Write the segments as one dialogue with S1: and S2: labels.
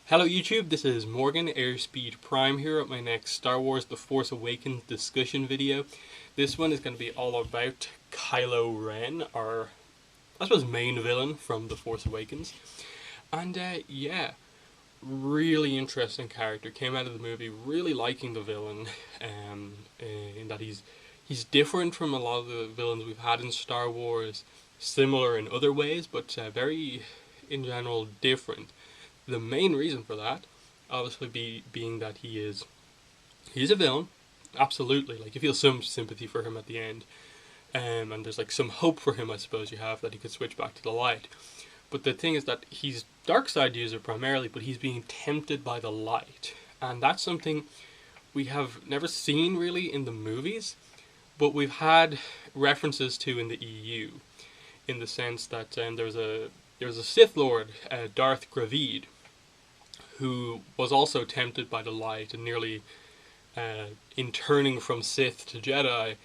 S1: Hello YouTube, this is Morgan, Airspeed Prime here at my next Star Wars The Force Awakens discussion video. This one is going to be all about Kylo Ren, our, I suppose, main villain from The Force Awakens. And yeah, really interesting character. Came out of the movie really liking the villain, in that he's different from a lot of the villains we've had in Star Wars, similar in other ways, but very, in general, different. The main reason for that, obviously, being that he's a villain, absolutely. Like, you feel some sympathy for him at the end, and there's like some hope for him, I suppose you have, that he could switch back to the light. But the thing is that he's dark side user primarily, but he's being tempted by the light, and that's something we have never seen really in the movies, but we've had references to in the EU, in the sense that there was a Sith Lord, Darth Gravid, who was also tempted by the light and nearly, in turning from Sith to Jedi,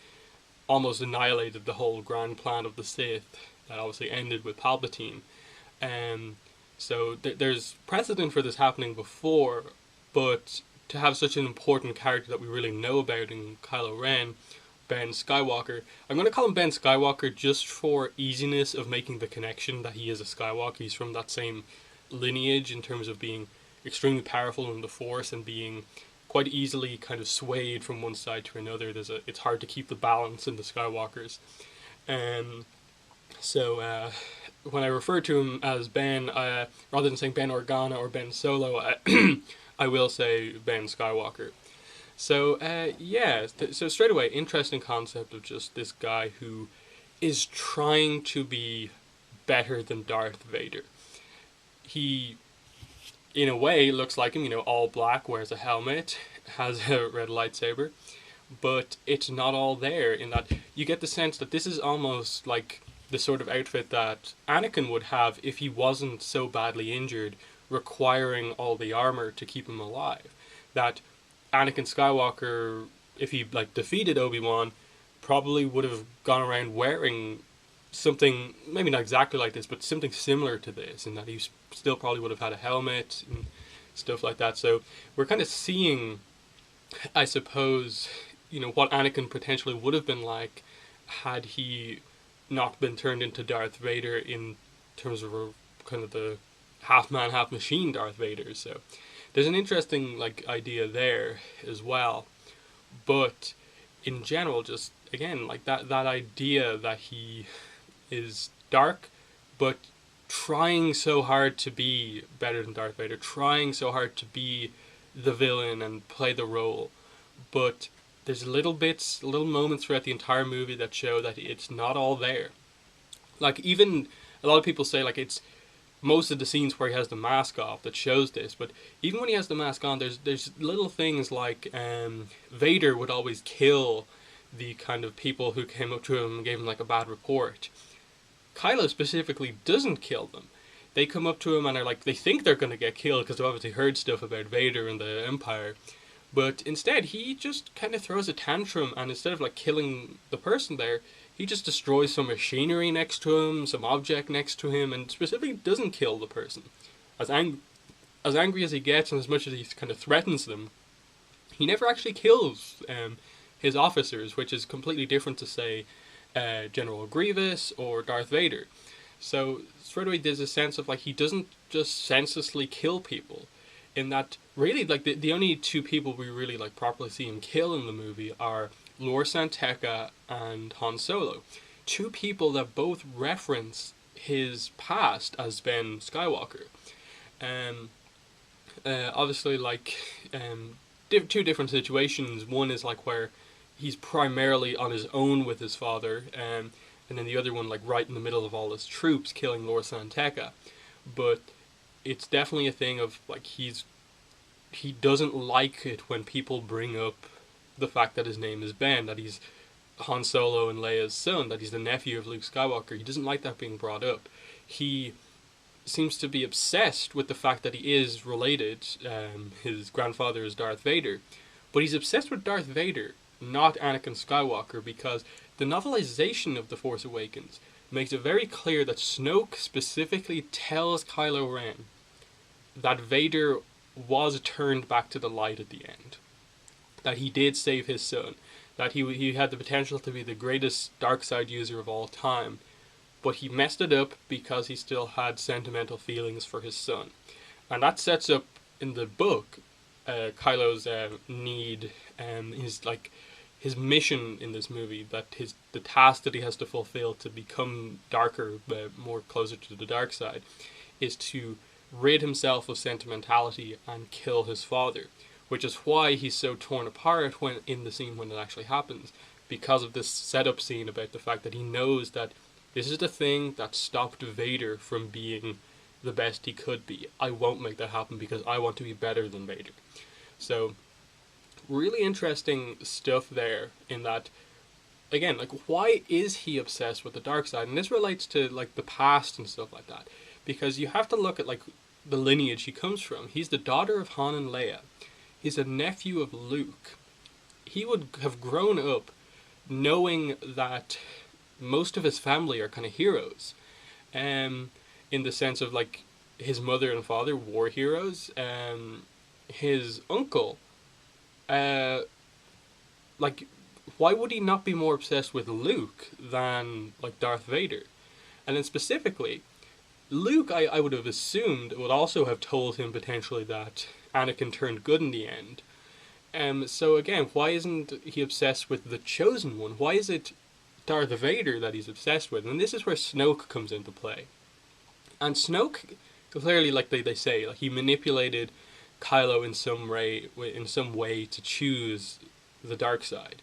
S1: almost annihilated the whole grand plan of the Sith. That obviously ended with Palpatine. So there's precedent for this happening before, but to have such an important character that we really know about in Kylo Ren, Ben Skywalker. I'm going to call him Ben Skywalker just for easiness of making the connection that he is a Skywalker. He's from that same lineage in terms of being extremely powerful in the Force and being quite easily kind of swayed from one side to another. It's hard to keep the balance in the Skywalkers. So when I refer to him as Ben, rather than saying Ben Organa or Ben Solo, I will say Ben Skywalker. So yeah, so straight away, interesting concept of just this guy who is trying to be better than Darth Vader. He, in a way, looks like him, all black, wears a helmet, has a red lightsaber, but it's not all there, in that you get the sense that this is almost like the sort of outfit that Anakin would have if he wasn't so badly injured, requiring all the armor to keep him alive. That Anakin Skywalker, if he defeated Obi-Wan, probably would have gone around wearing something, maybe not exactly like this, but something similar to this, in that he still probably would have had a helmet and stuff like that. So we're kind of seeing, I suppose, what Anakin potentially would have been like had he not been turned into Darth Vader, in terms of kind of the half-man, half-machine Darth Vader. So there's an interesting idea there as well. But in general, just again, that idea that he is dark, but trying so hard to be better than Darth Vader, trying so hard to be the villain and play the role. But there's little moments throughout the entire movie that show that it's not all there. Even a lot of people say it's most of the scenes where he has the mask off that shows this, but even when he has the mask on, there's little things like Vader would always kill the kind of people who came up to him and gave him a bad report. Kylo specifically doesn't kill them. They come up to him and are they think they're going to get killed because they've obviously heard stuff about Vader and the Empire, but instead he just kind of throws a tantrum, and instead of killing the person there, he just destroys some machinery next to him, some object next to him, and specifically doesn't kill the person. As angry as he gets, and as much as he kind of threatens them, he never actually kills his officers, which is completely different to, say, General Grievous or Darth Vader. So straight away there's a sense of he doesn't just senselessly kill people, in that really the only two people we really properly see him kill in the movie are Lor San Tekka and Han Solo. Two people that both reference his past as Ben Skywalker. Obviously two different situations. One is where he's primarily on his own with his father, and then the other one right in the middle of all his troops, killing Lor San Tekka. But it's definitely a thing of he doesn't like it when people bring up the fact that his name is Ben, that he's Han Solo and Leia's son, that he's the nephew of Luke Skywalker. He doesn't like that being brought up. He seems to be obsessed with the fact that he is related. His grandfather is Darth Vader, but he's obsessed with Darth Vader, not Anakin Skywalker, because the novelization of The Force Awakens makes it very clear that Snoke specifically tells Kylo Ren that Vader was turned back to the light at the end. That he did save his son. That he had the potential to be the greatest dark side user of all time. But he messed it up because he still had sentimental feelings for his son. And that sets up in the book Kylo's need, his mission in this movie, that the task that he has to fulfill to become darker, more closer to the dark side, is to rid himself of sentimentality and kill his father, which is why he's so torn apart when in the scene when it actually happens, because of this setup scene about the fact that he knows that this is the thing that stopped Vader from being the best he could be. I won't make that happen because I want to be better than Vader. So, really interesting stuff there in that, again, like, why is he obsessed with the dark side? And this relates to, like, the past and stuff like that. Because you have to look at, like, the lineage he comes from. He's the daughter of Han and Leia. He's a nephew of Luke. He would have grown up knowing that most of his family are kind of heroes. In the sense of, like, his mother and father, war heroes. His uncle, like, why would he not be more obsessed with Luke than, like, Darth Vader? And then specifically, Luke, I would have assumed, would also have told him potentially that Anakin turned good in the end. So again, why isn't he obsessed with the Chosen One? Why is it Darth Vader that he's obsessed with? And this is where Snoke comes into play. And Snoke, clearly, like they say, like, he manipulated Kylo in some way to choose the dark side.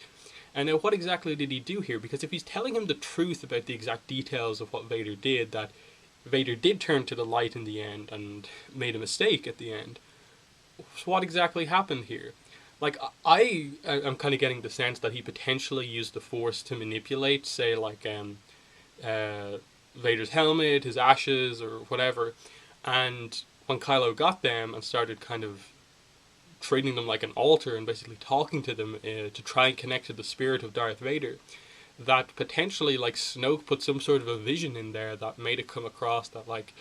S1: And now, what exactly did he do here? Because if he's telling him the truth about the exact details of what Vader did, that Vader did turn to the light in the end and made a mistake at the end, so what exactly happened here? Like, I'm kind of getting the sense that he potentially used the Force to manipulate, say, like, Vader's helmet, his ashes, or whatever, and when Kylo got them and started kind of treating them like an altar and basically talking to them to try and connect to the spirit of Darth Vader, that potentially, like, Snoke put some sort of a vision in there that made it come across that, like,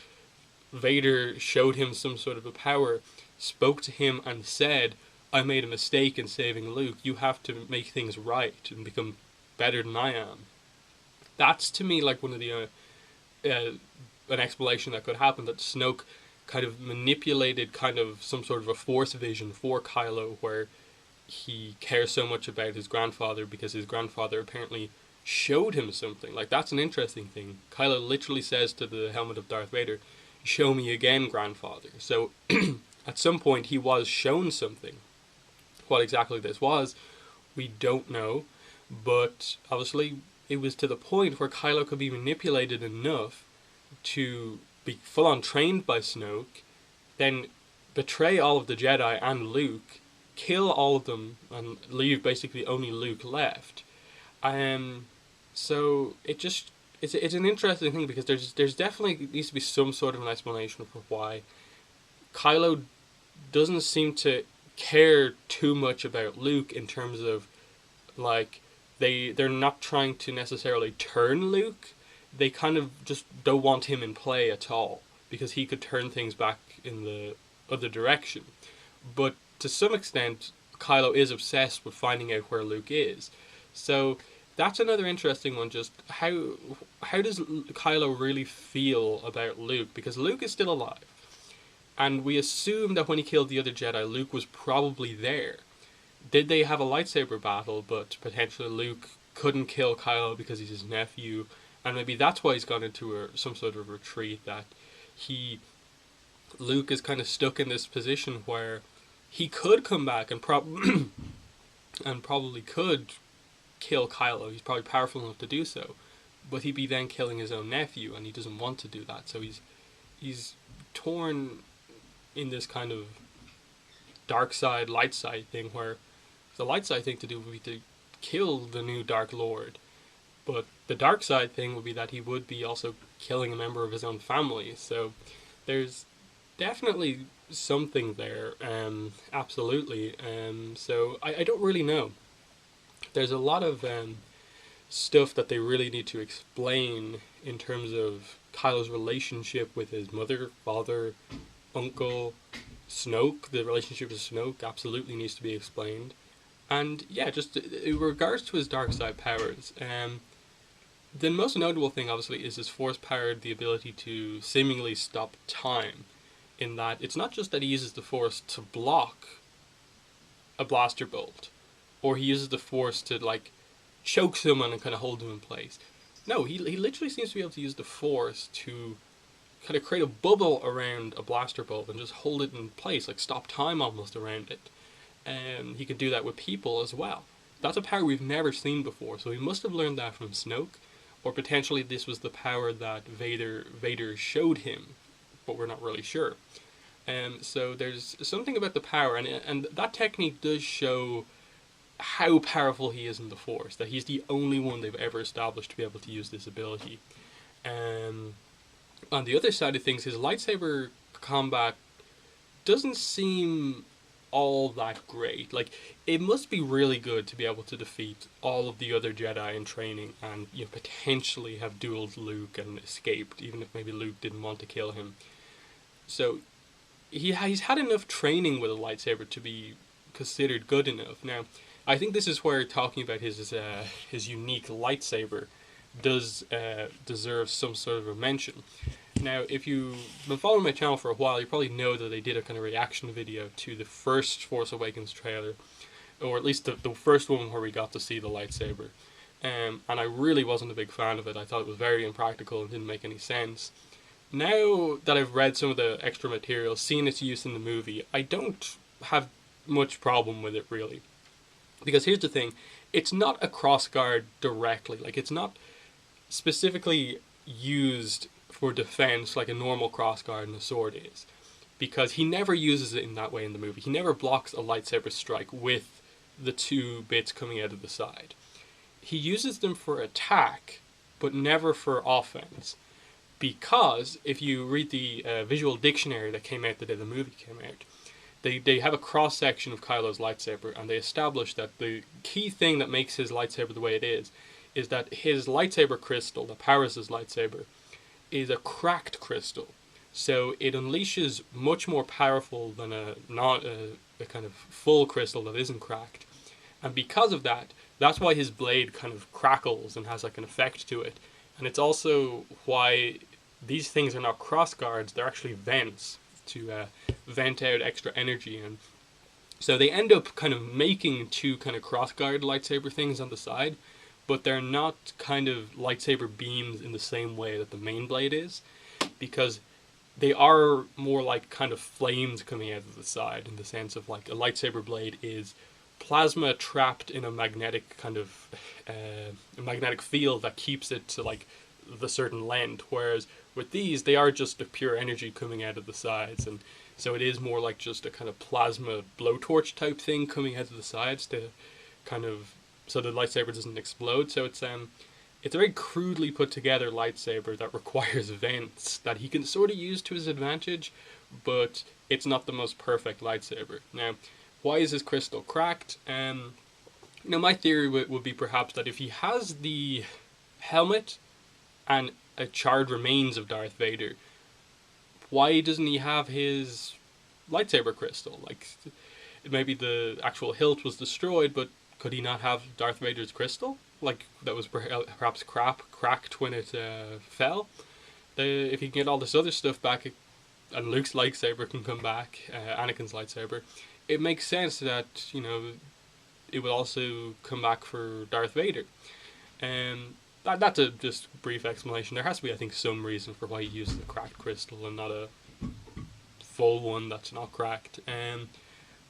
S1: Vader showed him some sort of a power, spoke to him and said, I made a mistake in saving Luke, you have to make things right and become better than I am. That's, to me, like, one of the an explanation that could happen, that Snoke kind of manipulated kind of some sort of a Force vision for Kylo, where he cares so much about his grandfather because his grandfather apparently showed him something. Like, that's an interesting thing. Kylo literally says to the helmet of Darth Vader, show me again, grandfather. So at some point he was shown something. What exactly this was, we don't know, but obviously it was to the point where Kylo could be manipulated enough to be full-on trained by Snoke, then betray all of the Jedi and Luke, kill all of them, and leave basically only Luke left. So it's an interesting thing, because there's definitely needs to be some sort of an explanation for why Kylo doesn't seem to care too much about Luke, in terms of, like, they're not trying to necessarily turn Luke. They kind of just don't want him in play at all, because he could turn things back in the other direction. But to some extent, Kylo is obsessed with finding out where Luke is. So that's another interesting one, just how does Kylo really feel about Luke? Because Luke is still alive. And we assume that when he killed the other Jedi, Luke was probably there. Did they have a lightsaber battle, but potentially Luke couldn't kill Kylo because he's his nephew, and maybe that's why he's gone into some sort of retreat, that Luke is kind of stuck in this position where he could come back and and probably could kill Kylo. He's probably powerful enough to do so, but he'd be then killing his own nephew, and he doesn't want to do that. So he's torn in this kind of dark side, light side thing, where the light side thing to do would be to kill the new Dark Lord, but the dark side thing would be that he would be also killing a member of his own family. So there's definitely something there, absolutely. So I don't really know. There's a lot of stuff that they really need to explain in terms of Kylo's relationship with his mother, father, uncle, Snoke, the relationship with Snoke, absolutely needs to be explained. And yeah, just in regards to his dark side powers, the most notable thing, obviously, is his force powered the ability to seemingly stop time. In that, it's not just that he uses the force to block a blaster bolt, or he uses the force to like choke someone and kind of hold them in place. No, he literally seems to be able to use the force to kind of create a bubble around a blaster bolt and just hold it in place, like stop time almost around it. And he can do that with people as well. That's a power we've never seen before, so he must have learned that from Snoke, or potentially this was the power that Vader showed him, but we're not really sure. So there's something about the power, and that technique does show how powerful he is in the Force. That he's the only one they've ever established to be able to use this ability. Um, on the other side of things, his lightsaber combat doesn't seem all that great. Like, it must be really good to be able to defeat all of the other Jedi in training and potentially have dueled Luke and escaped, even if maybe Luke didn't want to kill him. So he's had enough training with a lightsaber to be considered good enough. Now, I think this is where talking about his unique lightsaber does deserve some sort of a mention. Now, if you've been following my channel for a while, you probably know that I did a kind of reaction video to the first Force Awakens trailer, or at least the first one where we got to see the lightsaber. And I really wasn't a big fan of it. I thought it was very impractical and didn't make any sense. Now that I've read some of the extra material, seen its use in the movie, I don't have much problem with it, really. Because here's the thing, it's not a crossguard directly. Like, it's not specifically used for defense like a normal crossguard and a sword is. Because he never uses it in that way in the movie. He never blocks a lightsaber strike with the two bits coming out of the side. He uses them for attack, but never for offense. Because if you read the visual dictionary that came out the day the movie came out, they have a cross section of Kylo's lightsaber, and they establish that the key thing that makes his lightsaber the way it is that his lightsaber crystal that powers his lightsaber is a cracked crystal. So it unleashes much more powerful than a kind of full crystal that isn't cracked. And because of that, that's why his blade kind of crackles and has like an effect to it. And it's also why these things are not cross guards, they're actually vents to vent out extra energy. And so they end up kind of making two kind of cross guard lightsaber things on the side, but they're not kind of lightsaber beams in the same way that the main blade is, because they are more like kind of flames coming out of the side, in the sense of like a lightsaber blade is plasma trapped in a magnetic kind of a magnetic field that keeps it to like the certain length, whereas with these they are just a pure energy coming out of the sides, and so it is more like just a kind of plasma blowtorch type thing coming out of the sides to kind of so the lightsaber doesn't explode. So it's a very crudely put together lightsaber that requires vents that he can sort of use to his advantage, but it's not the most perfect lightsaber. Now, why is his crystal cracked? My theory would be perhaps that if he has the helmet and a charred remains of Darth Vader, why doesn't he have his lightsaber crystal? Like, maybe the actual hilt was destroyed, but could he not have Darth Vader's crystal? Like, that was perhaps cracked when it fell? If he can get all this other stuff back, and Luke's lightsaber can come back, Anakin's lightsaber, it makes sense that, it would also come back for Darth Vader. That's a just brief explanation. There has to be, I think, some reason for why he uses a cracked crystal and not a full one that's not cracked.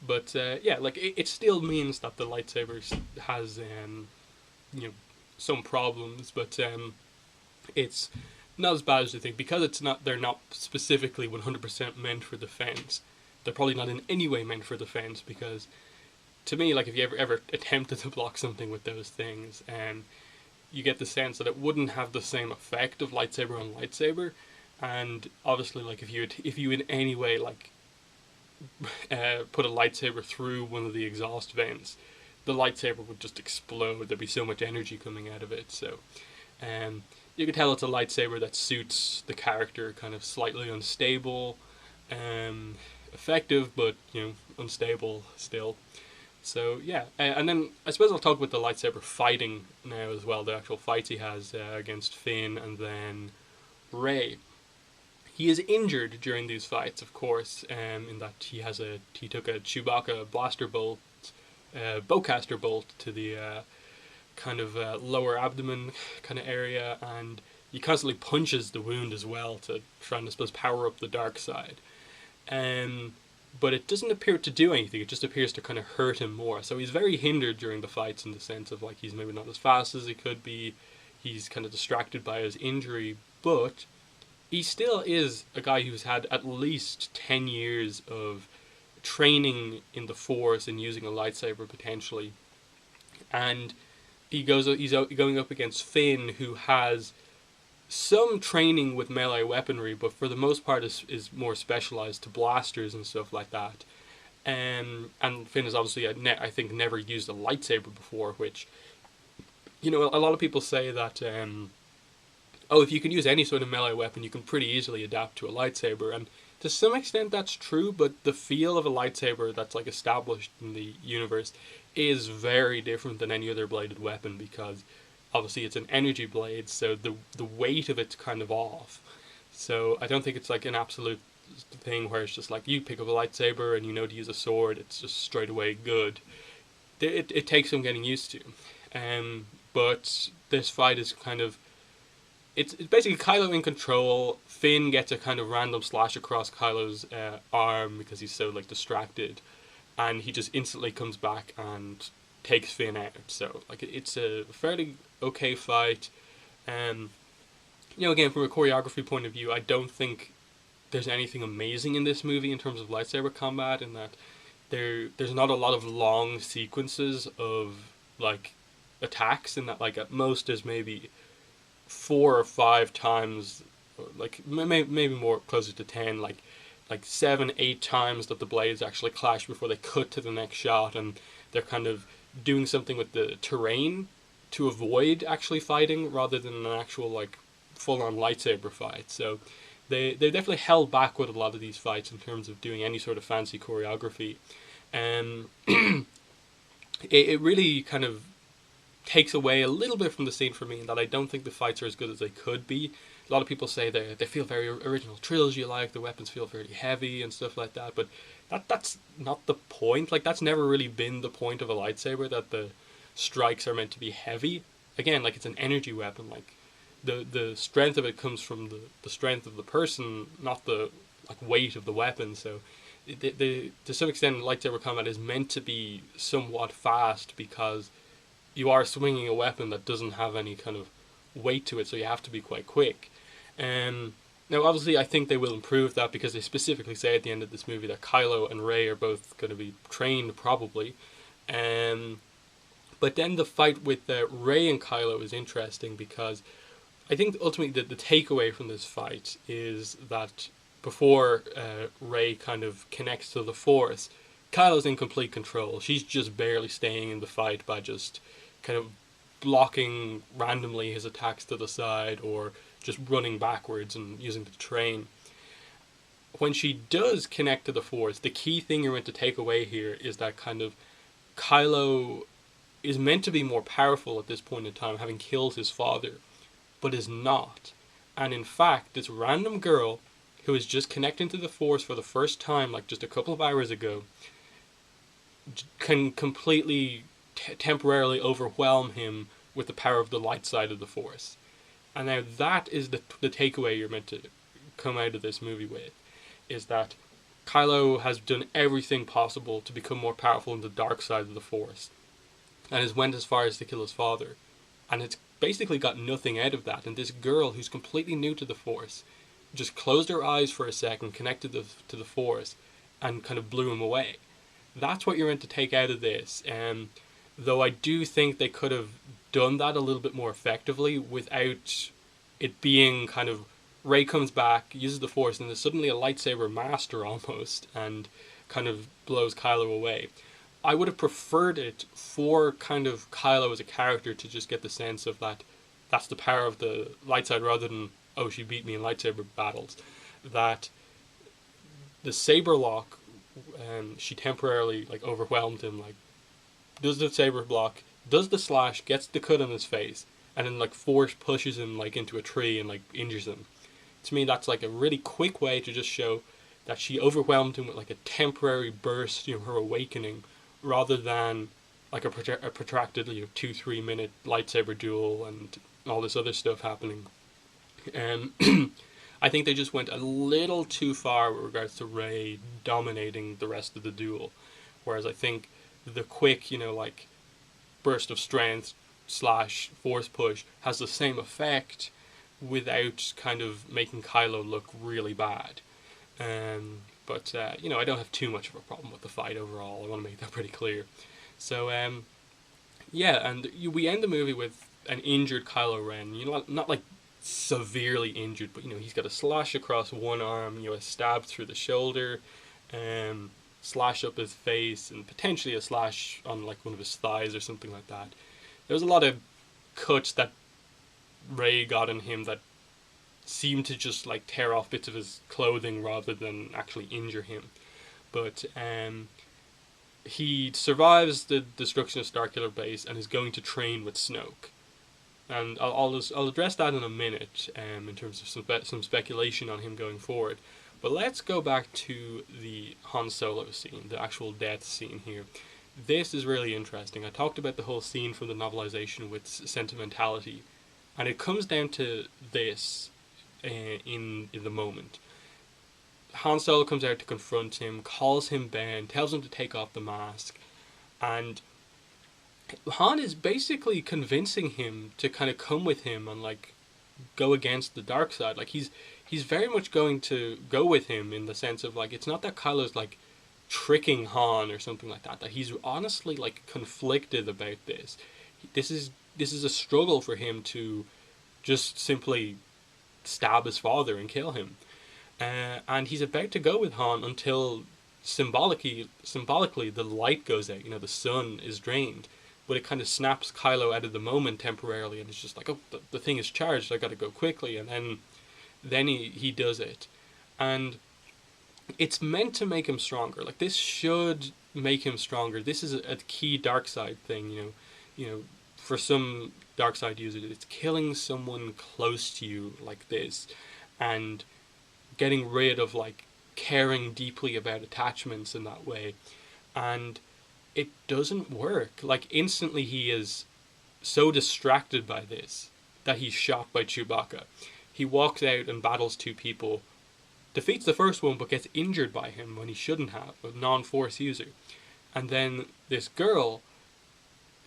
S1: But it still means that the lightsaber has, some problems, but it's not as bad as you think, because they're not specifically 100% meant for defense. They're probably not in any way meant for defense, because to me, like, if you ever attempted to block something with those things, you get the sense that it wouldn't have the same effect of lightsaber on lightsaber. And obviously, like, if you in any way like put a lightsaber through one of the exhaust vents, the lightsaber would just explode. There'd be so much energy coming out of it. So you could tell it's a lightsaber that suits the character, kind of slightly unstable, effective, but unstable still. So yeah, and then I suppose I'll talk about the lightsaber fighting now as well. The actual fights he has against Finn and then Rey. He is injured during these fights, of course, in that he took a Chewbacca blaster bolt, bowcaster bolt to the kind of lower abdomen kind of area, and he constantly punches the wound as well to try and, I suppose, power up the dark side. But it doesn't appear to do anything. It just appears to kind of hurt him more. So he's very hindered during the fights in the sense of like he's maybe not as fast as he could be. He's kind of distracted by his injury, but he still is a guy who's had at least 10 years of training in the Force and using a lightsaber potentially. And he's going up against Finn, who has some training with melee weaponry, but for the most part is more specialized to blasters and stuff like that. And Finn has obviously, I think, never used a lightsaber before, which, a lot of people say that, if you can use any sort of melee weapon, you can pretty easily adapt to a lightsaber. And to some extent that's true, but the feel of a lightsaber that's like established in the universe is very different than any other bladed weapon, because obviously it's an energy blade, so the weight of it's kind of off. So I don't think it's like an absolute thing where it's just like you pick up a lightsaber and you know to use a sword, it's just straight away good. It takes some getting used to. But this fight is kind of, it's basically Kylo in control. Finn gets a kind of random slash across Kylo's arm because he's so like distracted, and he just instantly comes back and takes Finn out. So like it's a fairly okay fight. Again, from a choreography point of view, I don't think there's anything amazing in this movie in terms of lightsaber combat, in that there's not a lot of long sequences of like attacks, in that like at most there's maybe 4 or 5 times, like maybe more, closer to 10, like 7-8 times that the blades actually clash before they cut to the next shot, and they're kind of doing something with the terrain to avoid actually fighting rather than an actual like full-on lightsaber fight. So they definitely held back with a lot of these fights in terms of doing any sort of fancy choreography. It really kind of takes away a little bit from the scene for me, in that I don't think the fights are as good as they could be. A lot of people say they feel very original trilogy-like, the weapons feel very heavy and stuff like that, but that's not the point. Like, that's never really been the point of a lightsaber, that the strikes are meant to be heavy. Again, like, it's an energy weapon. Like, the strength of it comes from the strength of the person, not the like weight of the weapon. So to some extent, lightsaber combat is meant to be somewhat fast, because you are swinging a weapon that doesn't have any kind of weight to it, so you have to be quite quick. Now, obviously, I think they will improve that, because they specifically say at the end of this movie that Kylo and Rey are both going to be trained, probably. But then the fight with Rey and Kylo is interesting, because I think ultimately the takeaway from this fight is that before Rey kind of connects to the Force, Kylo's in complete control. She's just barely staying in the fight by just kind of blocking randomly his attacks to the side, or just running backwards and using the train. When she does connect to the Force, the key thing you're meant to take away here is that kind of Kylo is meant to be more powerful at this point in time, having killed his father, but is not. And in fact, this random girl who is just connecting to the Force for the first time, like just a couple of hours ago, can completely temporarily overwhelm him with the power of the light side of the Force. And now that is the takeaway you're meant to come out of this movie with, is that Kylo has done everything possible to become more powerful in the dark side of the Force, and has went as far as to kill his father, and it's basically got nothing out of that. And this girl, who's completely new to the Force, just closed her eyes for a second, connected to the Force, and kind of blew him away. That's what you're meant to take out of this. Though I do think they could have done that a little bit more effectively without it being kind of Rey comes back, uses the Force, and there's suddenly a lightsaber master almost, and kind of blows Kylo away. I would have preferred it for kind of Kylo as a character to just get the sense of that's the power of the light side, rather than, oh, she beat me in lightsaber battles. That the saber lock she temporarily like overwhelmed him, like does the saber block, does the slash, gets the cut on his face, and then like force pushes him like into a tree and like injures him. To me, that's like a really quick way to just show that she overwhelmed him with like a temporary burst, her awakening, rather than like a protracted 2-3 minute lightsaber duel and all this other stuff happening. And I think they just went a little too far with regards to Rey dominating the rest of the duel, whereas I think the quick, like burst of strength slash force push has the same effect without kind of making Kylo look really bad. But I don't have too much of a problem with the fight overall. I want to make that pretty clear. So yeah, and we end the movie with an injured Kylo Ren. Not like severely injured, but he's got a slash across one arm, a stab through the shoulder, slash up his face, and potentially a slash on like one of his thighs or something like that. There's a lot of cuts that Rey got in him that seemed to just like tear off bits of his clothing rather than actually injure him. But he survives the destruction of Starkiller Base and is going to train with Snoke. And I'll address that in a minute in terms of some speculation on him going forward. But let's go back to the Han Solo scene, the actual death scene here. This is really interesting. I talked about the whole scene from the novelization with sentimentality, and it comes down to this in the moment. Han Solo comes out to confront him, calls him Ben, tells him to take off the mask, and Han is basically convincing him to kind of come with him and like go against the dark side. Like he's very much going to go with him in the sense of like it's not that Kylo's like tricking Han or something like that. That he's honestly like conflicted about this. This is a struggle for him to just simply stab his father and kill him. And he's about to go with Han until symbolically the light goes out. The sun is drained. But it kind of snaps Kylo out of the moment temporarily, and it's just like, oh, the thing is charged, I gotta go quickly, and then he does it. And it's meant to make him stronger. Like, this should make him stronger. This is a key dark side thing, for some dark side users, it's killing someone close to you like this, and getting rid of, like, caring deeply about attachments in that way. And it doesn't work. Like, instantly he is so distracted by this that he's shot by Chewbacca. He walks out and battles two people, defeats the first one but gets injured by him when he shouldn't have, a non-Force user. And then this girl,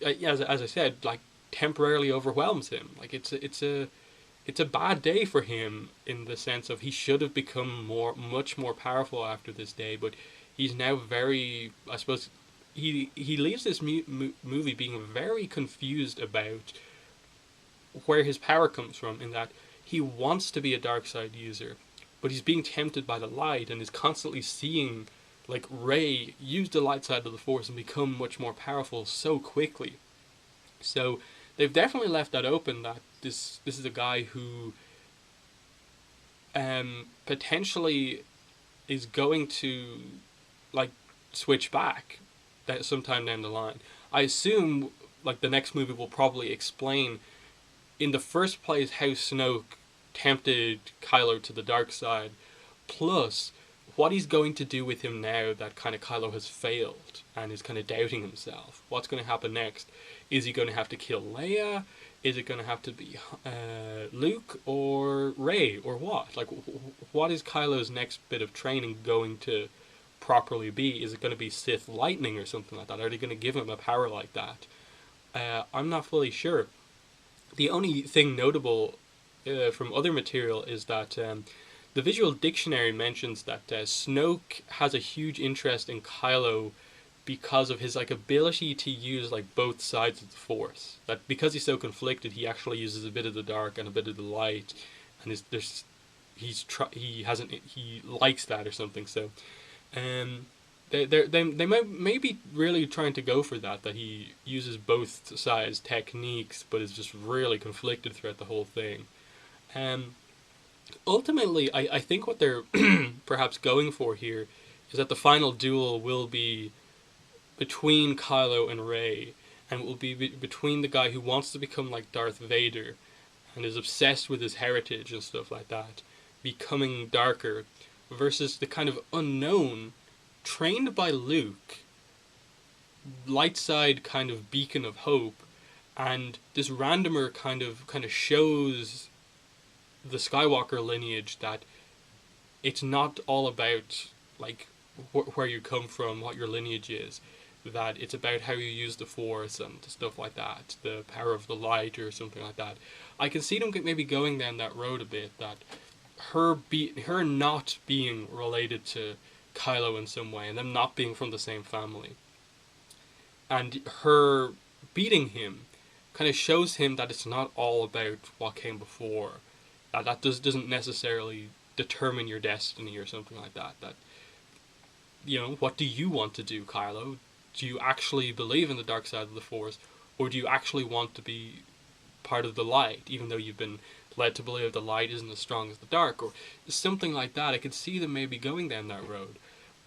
S1: as I said, like, temporarily overwhelms him. Like, it's a bad day for him in the sense of he should have become much more powerful after this day, but he's now very, I suppose, he leaves this movie being very confused about where his power comes from, in that he wants to be a dark side user, but he's being tempted by the light and is constantly seeing like Rey use the light side of the Force and become much more powerful so quickly. So they've definitely left that open, that this is a guy who potentially is going to like switch back that sometime down the line. I assume like the next movie will probably explain in the first place how Snoke tempted Kylo to the dark side, plus what he's going to do with him now that kind of Kylo has failed and is kind of doubting himself. What's going to happen next? Is he going to have to kill Leia? Is it going to have to be Luke or Rey or what? Like, what is Kylo's next bit of training going to properly be? Is it going to be Sith lightning or something like that? Are they going to give him a power like that? I'm not fully sure. The only thing notable from other material is that the visual dictionary mentions that Snoke has a huge interest in Kylo because of his like ability to use like both sides of the Force. That because he's so conflicted, he actually uses a bit of the dark and a bit of the light, and he likes that or something. So they may be really trying to go for that he uses both sides techniques, but is just really conflicted throughout the whole thing. Ultimately, I think what they're perhaps going for here is that the final duel will be between Kylo and Rey, and it will be between the guy who wants to become like Darth Vader and is obsessed with his heritage and stuff like that, becoming darker, versus the kind of unknown, trained by Luke, light side kind of beacon of hope, and this randomer kind of shows the Skywalker lineage that it's not all about like where you come from, what your lineage is, that it's about how you use the Force and stuff like that, the power of the light or something like that. I can see them maybe going down that road a bit, that her not being related to Kylo in some way, and them not being from the same family, and her beating him kind of shows him that it's not all about what came before, that doesn't necessarily determine your destiny or something like that. That, you know, what do you want to do, Kylo? Do you actually believe in the dark side of the Force, or do you actually want to be part of the light, even though you've been led to believe the light isn't as strong as the dark, or something like that? I could see them maybe going down that road.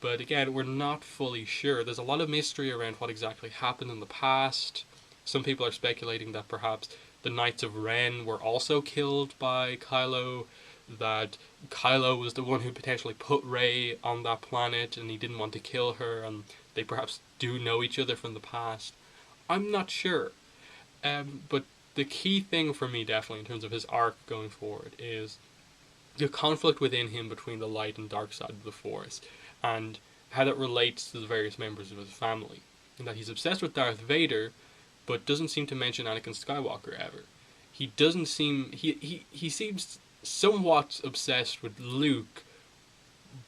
S1: But again, we're not fully sure. There's a lot of mystery around what exactly happened in the past. Some people are speculating that perhaps the Knights of Ren were also killed by Kylo, that Kylo was the one who potentially put Rey on that planet and he didn't want to kill her, and they perhaps do know each other from the past. I'm not sure. But the key thing for me, definitely, in terms of his arc going forward, is the conflict within him between the light and dark side of the Force, and how that relates to the various members of his family. And that he's obsessed with Darth Vader, but doesn't seem to mention Anakin Skywalker ever. He doesn't seem... He seems somewhat obsessed with Luke,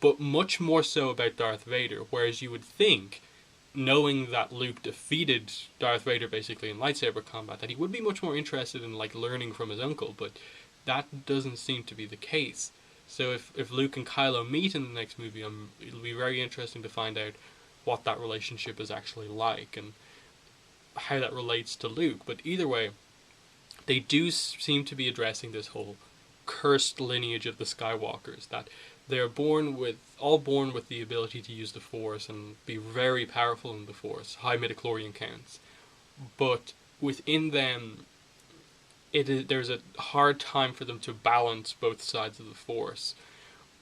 S1: but much more so about Darth Vader, whereas you would think, knowing that Luke defeated Darth Vader basically in lightsaber combat, that he would be much more interested in like learning from his uncle, but that doesn't seem to be the case. So if Luke and Kylo meet in the next movie, it'll be very interesting to find out what that relationship is actually like and how that relates to Luke. But either way, they do seem to be addressing this whole cursed lineage of the Skywalkers, that they're all born with the ability to use the Force and be very powerful in the Force, high midichlorian counts. But within them, there's a hard time for them to balance both sides of the Force.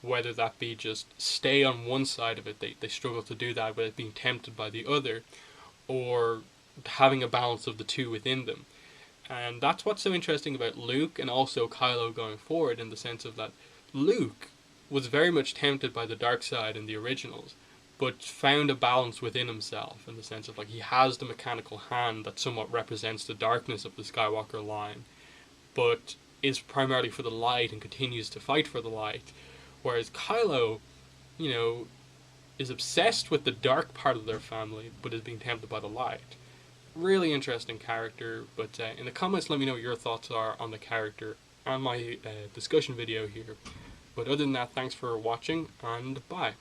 S1: Whether that be just stay on one side of it, they struggle to do that without being tempted by the other, or having a balance of the two within them. And that's what's so interesting about Luke and also Kylo going forward, in the sense of that Luke was very much tempted by the dark side in the originals, but found a balance within himself, in the sense of like he has the mechanical hand that somewhat represents the darkness of the Skywalker line, but is primarily for the light and continues to fight for the light. Whereas Kylo, you know, is obsessed with the dark part of their family, but is being tempted by the light. Really interesting character, but in the comments let me know what your thoughts are on the character and my discussion video here. But other than that, thanks for watching, and bye.